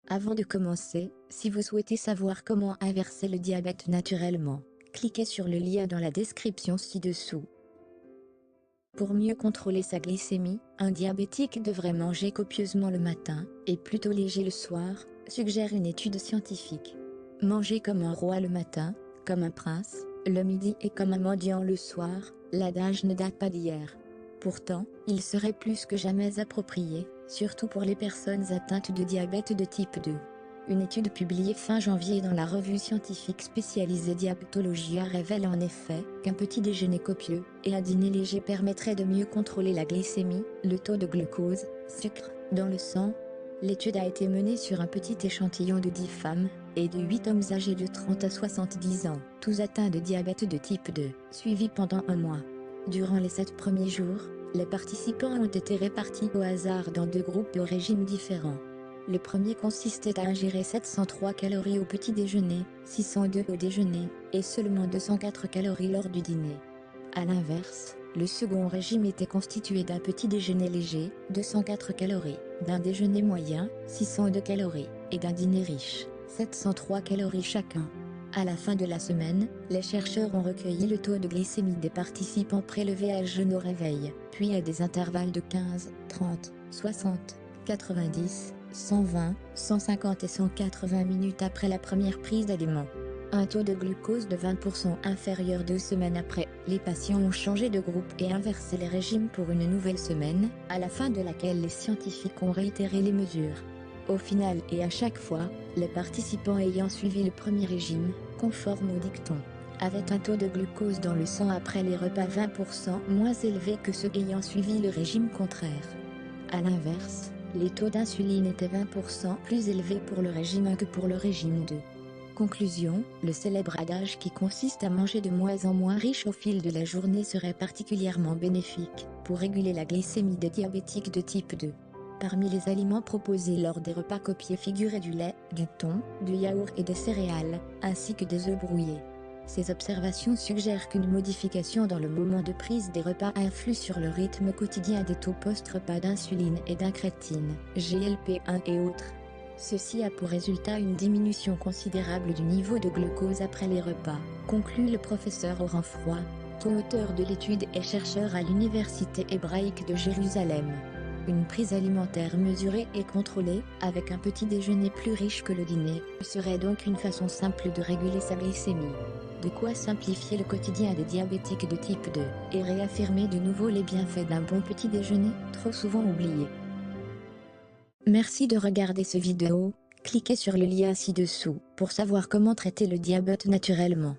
Avant de commencer, si vous souhaitez savoir comment inverser le diabète naturellement, cliquez sur le lien dans la description ci-dessous. Pour mieux contrôler sa glycémie, un diabétique devrait manger copieusement le matin et plutôt léger le soir, suggère une étude scientifique. Manger comme un roi le matin, comme un prince, le midi et comme un mendiant le soir, l'adage ne date pas d'hier. Pourtant, il serait plus que jamais approprié, surtout pour les personnes atteintes de diabète de type 2. Une étude publiée fin janvier dans la revue scientifique spécialisée Diabétologia révèle en effet qu'un petit déjeuner copieux et un dîner léger permettraient de mieux contrôler la glycémie, le taux de glucose, sucre, dans le sang. L'étude a été menée sur un petit échantillon de 10 femmes et de 8 hommes âgés de 30 à 70 ans, tous atteints de diabète de type 2, suivis pendant un mois. Durant les 7 premiers jours, les participants ont été répartis au hasard dans 2 groupes de régimes différents. Le premier consistait à ingérer 703 calories au petit déjeuner, 602 au déjeuner, et seulement 204 calories lors du dîner. A l'inverse, le second régime était constitué d'un petit déjeuner léger, 204 calories, d'un déjeuner moyen, 602 calories, et d'un dîner riche, 703 calories chacun. À la fin de la semaine, les chercheurs ont recueilli le taux de glycémie des participants prélevés à jeûne au réveil, puis à des intervalles de 15, 30, 60, 90, 120, 150 et 180 minutes après la première prise d'aliments. Un taux de glucose de 20% inférieur 2 semaines après, les patients ont changé de groupe et inversé les régimes pour une nouvelle semaine, à la fin de laquelle les scientifiques ont réitéré les mesures. Au final et à chaque fois, les participants ayant suivi le premier régime, conforme au dicton, avaient un taux de glucose dans le sang après les repas 20% moins élevé que ceux ayant suivi le régime contraire. A l'inverse, les taux d'insuline étaient 20% plus élevés pour le régime 1 que pour le régime 2. Conclusion, le célèbre adage qui consiste à manger de moins en moins riche au fil de la journée serait particulièrement bénéfique pour réguler la glycémie des diabétiques de type 2. Parmi les aliments proposés lors des repas copiés figuraient du lait, du thon, du yaourt et des céréales, ainsi que des œufs brouillés. Ces observations suggèrent qu'une modification dans le moment de prise des repas influe sur le rythme quotidien des taux post-repas d'insuline et d'incrétine, GLP-1 et autres. Ceci a pour résultat une diminution considérable du niveau de glucose après les repas, conclut le professeur Laurent Froid, auteur de l'étude et chercheur à l'Université hébraïque de Jérusalem. Une prise alimentaire mesurée et contrôlée, avec un petit déjeuner plus riche que le dîner, serait donc une façon simple de réguler sa glycémie. De quoi simplifier le quotidien des diabétiques de type 2, et réaffirmer de nouveau les bienfaits d'un bon petit déjeuner, trop souvent oublié. Merci de regarder ce vidéo, cliquez sur le lien ci-dessous, pour savoir comment traiter le diabète naturellement.